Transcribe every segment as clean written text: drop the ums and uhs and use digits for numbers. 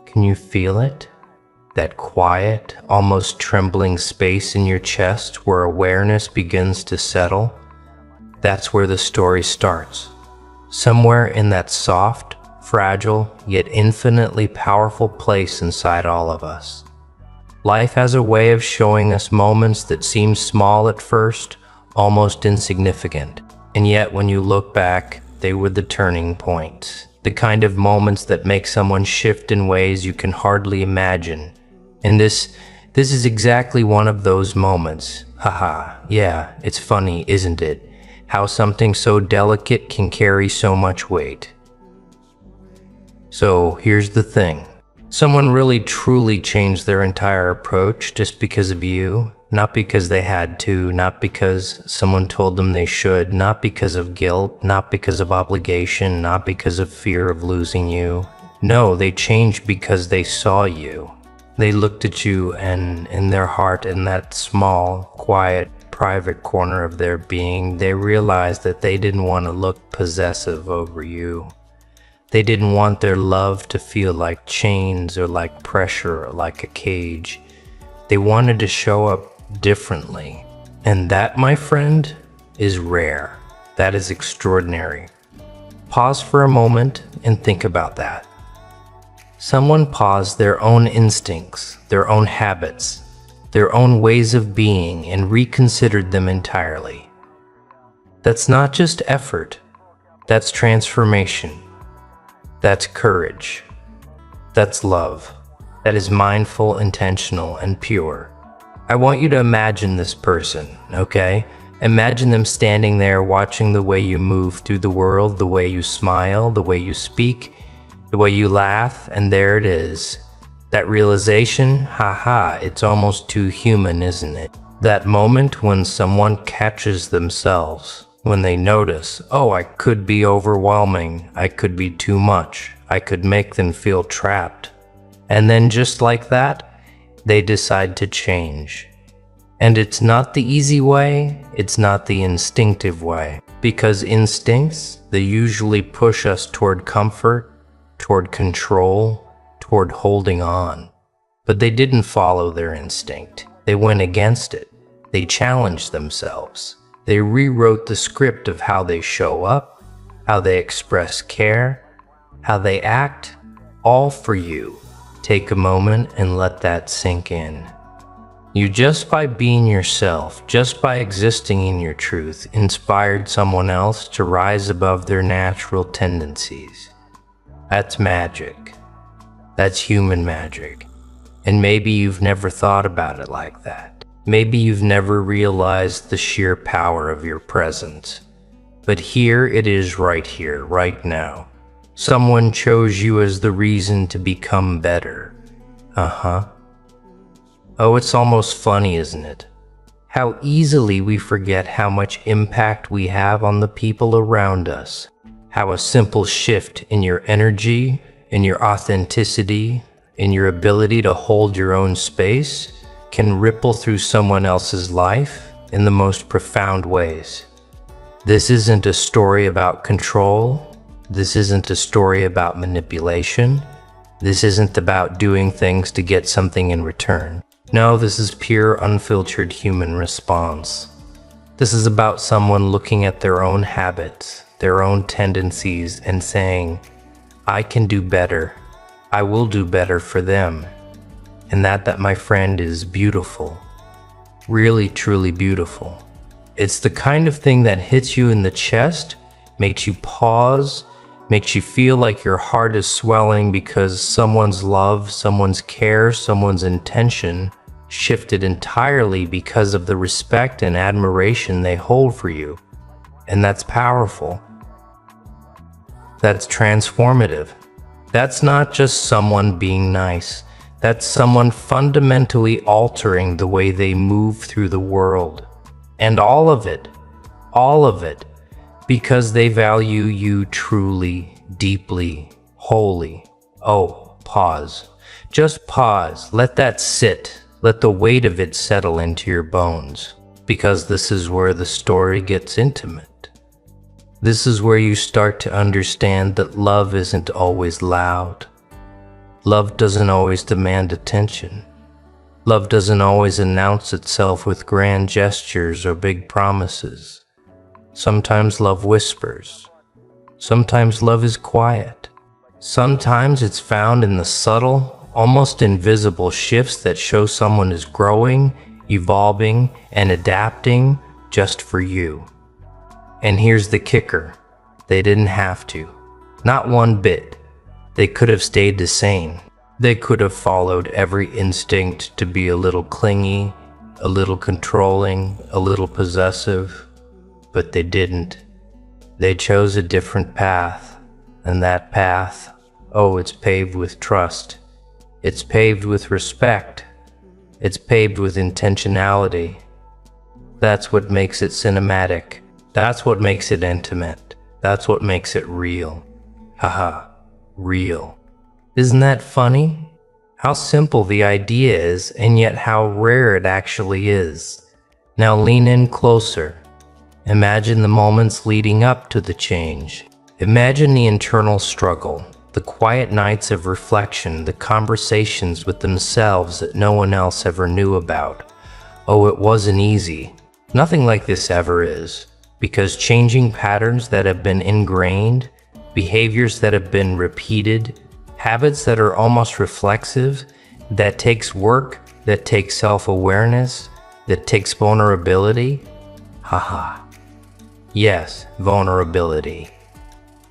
Can you feel it? That quiet, almost trembling space in your chest where awareness begins to settle? That's where the story starts. Somewhere in that soft, fragile, yet infinitely powerful place inside all of us. Life has a way of showing us moments that seem small at first, almost insignificant. And yet when you look back, they were the turning points. The kind of moments that make someone shift in ways you can hardly imagine. And this is exactly one of those moments. Haha, yeah, it's funny, isn't it? How something so delicate can carry so much weight. So here's the thing. Someone really truly changed their entire approach just because of you. Not because they had to, not because someone told them they should, not because of guilt, not because of obligation, not because of fear of losing you. No, they changed because they saw you. They looked at you, and in their heart, in that small, quiet, private corner of their being, they realized that they didn't want to look possessive over you. They didn't want their love to feel like chains or like pressure or like a cage. They wanted to show up differently. And that, my friend, is rare. That is extraordinary. Pause for a moment and think about that. Someone paused their own instincts, their own habits, their own ways of being, and reconsidered them entirely. That's not just effort. That's transformation. That's courage. That's love. That is mindful, intentional, and pure. I want you to imagine this person, okay? Imagine them standing there watching the way you move through the world, the way you smile, the way you speak, the way you laugh, and there it is. That realization, haha, it's almost too human, isn't it? That moment when someone catches themselves, when they notice, oh, I could be overwhelming, I could be too much, I could make them feel trapped. And then just like that, they decide to change. And it's not the easy way, it's not the instinctive way. Because instincts, they usually push us toward comfort, toward control, toward holding on. But they didn't follow their instinct. They went against it. They challenged themselves. They rewrote the script of how they show up, how they express care, how they act, all for you. Take a moment and let that sink in. You, just by being yourself, just by existing in your truth, inspired someone else to rise above their natural tendencies. That's magic. That's human magic. And maybe you've never thought about it like that. Maybe you've never realized the sheer power of your presence. But here it is, right here, right now. Someone chose you as the reason to become better. Oh, it's almost funny, isn't it? How easily we forget how much impact we have on the people around us. How a simple shift in your energy, in your authenticity, in your ability to hold your own space can ripple through someone else's life in the most profound ways. This isn't a story about control. This isn't a story about manipulation. This isn't about doing things to get something in return. No, this is pure, unfiltered human response. This is about someone looking at their own habits, their own tendencies, and saying, I can do better. I will do better for them. And that, my friend, is beautiful. Really, truly beautiful. It's the kind of thing that hits you in the chest, makes you pause, makes you feel like your heart is swelling because someone's love, someone's care, someone's intention shifted entirely because of the respect and admiration they hold for you. And that's powerful. That's transformative. That's not just someone being nice. That's someone fundamentally altering the way they move through the world. And all of it, because they value you truly, deeply, wholly. Oh, pause. Just pause. Let that sit. Let the weight of it settle into your bones. Because this is where the story gets intimate. This is where you start to understand that love isn't always loud. Love doesn't always demand attention. Love doesn't always announce itself with grand gestures or big promises. Sometimes love whispers. Sometimes love is quiet. Sometimes it's found in the subtle, almost invisible shifts that show someone is growing, evolving, and adapting just for you. And here's the kicker. They didn't have to. Not one bit. They could have stayed the same. They could have followed every instinct to be a little clingy, a little controlling, a little possessive, but they didn't. They chose a different path, and that path, oh, it's paved with trust. It's paved with respect. It's paved with intentionality. That's what makes it cinematic. That's what makes it intimate. That's what makes it real. Haha, real. Isn't that funny? How simple the idea is, and yet how rare it actually is. Now lean in closer. Imagine the moments leading up to the change. Imagine the internal struggle, the quiet nights of reflection, the conversations with themselves that no one else ever knew about. Oh, it wasn't easy. Nothing like this ever is, because changing patterns that have been ingrained, behaviors that have been repeated, habits that are almost reflexive, that takes work, that takes self-awareness, that takes vulnerability. Haha. Yes, vulnerability.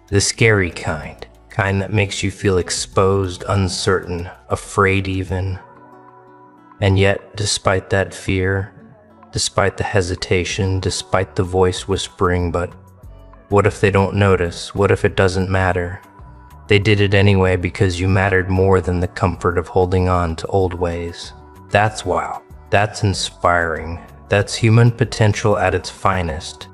The scary kind that makes you feel exposed, uncertain, afraid even. And yet, despite that fear, despite the hesitation, despite the voice whispering, but what if they don't notice? What if it doesn't matter? They did it anyway because you mattered more than the comfort of holding on to old ways. That's wow. That's inspiring. That's human potential at its finest.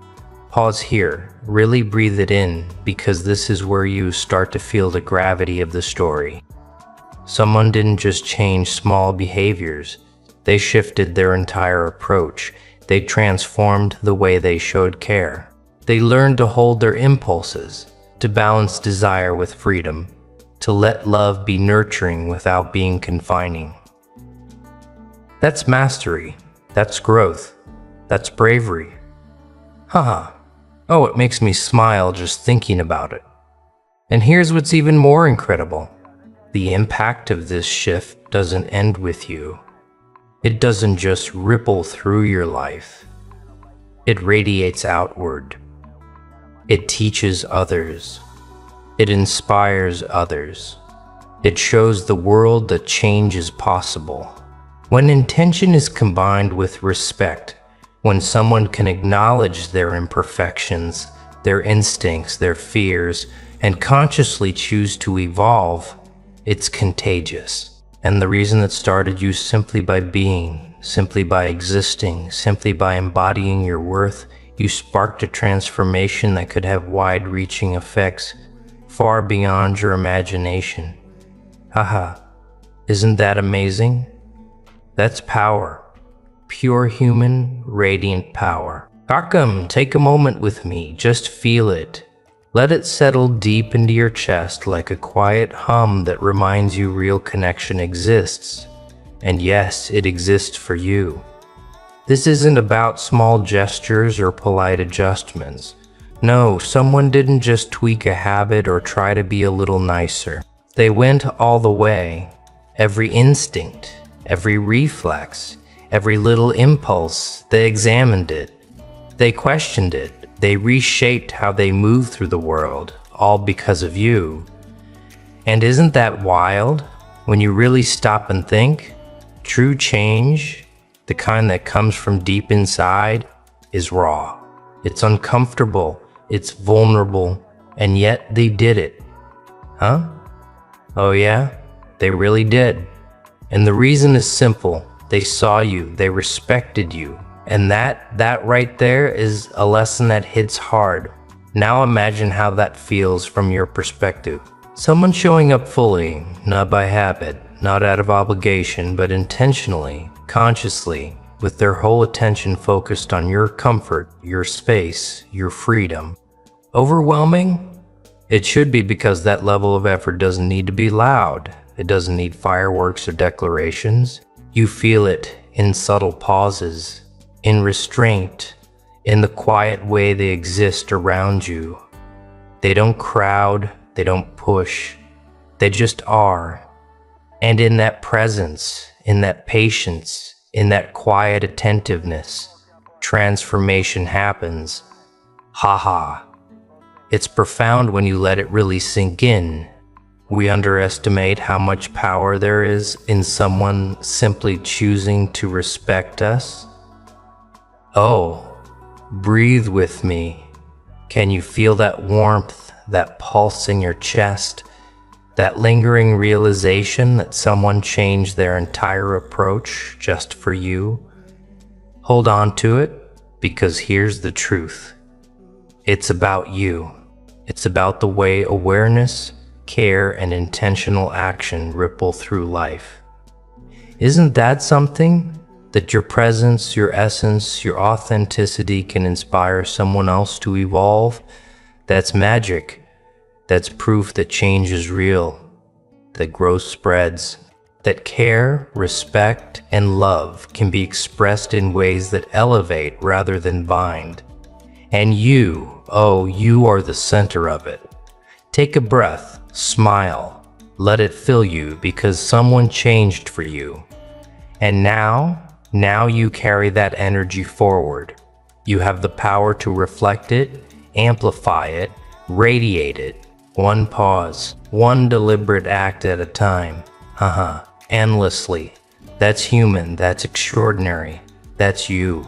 Pause here. Really breathe it in, because this is where you start to feel the gravity of the story. Someone didn't just change small behaviors. They shifted their entire approach. They transformed the way they showed care. They learned to hold their impulses, to balance desire with freedom, to let love be nurturing without being confining. That's mastery. That's growth. That's bravery. Haha. Oh, it makes me smile just thinking about it. And here's what's even more incredible. The impact of this shift doesn't end with you. It doesn't just ripple through your life. It radiates outward. It teaches others. It inspires others. It shows the world that change is possible. When intention is combined with respect, when someone can acknowledge their imperfections, their instincts, their fears, and consciously choose to evolve, it's contagious. And the reason it started you simply by being, simply by existing, simply by embodying your worth, you sparked a transformation that could have wide-reaching effects far beyond your imagination. Haha, isn't that amazing? That's power. Pure human, radiant power. Kakam, take a moment with me, just feel it. Let it settle deep into your chest like a quiet hum that reminds you real connection exists. And yes, it exists for you. This isn't about small gestures or polite adjustments. No, someone didn't just tweak a habit or try to be a little nicer. They went all the way. Every instinct, every reflex, every little impulse, they examined it. They questioned it. They reshaped how they move through the world, all because of you. And isn't that wild? When you really stop and think, true change, the kind that comes from deep inside, is raw. It's uncomfortable, it's vulnerable, and yet they did it. Huh? Oh yeah? They really did. And the reason is simple. They saw you, they respected you. And that right there is a lesson that hits hard. Now imagine how that feels from your perspective. Someone showing up fully, not by habit, not out of obligation, but intentionally, consciously, with their whole attention focused on your comfort, your space, your freedom. Overwhelming? It should be, because that level of effort doesn't need to be loud. It doesn't need fireworks or declarations. You feel it in subtle pauses, in restraint, in the quiet way they exist around you. They don't crowd, they don't push, they just are. And in that presence, in that patience, in that quiet attentiveness, transformation happens. Ha. It's profound when you let it really sink in. We underestimate how much power there is in someone simply choosing to respect us. Oh, breathe with me. Can you feel that warmth, that pulse in your chest, that lingering realization that someone changed their entire approach just for you? Hold on to it, because here's the truth. It's about you. It's about the way awareness, care, and intentional action ripple through life. Isn't that something? That your presence, your essence, your authenticity can inspire someone else to evolve? That's magic. That's proof that change is real, that growth spreads, that care, respect, and love can be expressed in ways that elevate rather than bind. And you, oh, you are the center of it. Take a breath, smile, let it fill you, because someone changed for you. And now you carry that energy forward. You have the power to reflect it, amplify it, radiate it. One pause, one deliberate act at a time. Endlessly. That's human, that's extraordinary. That's you.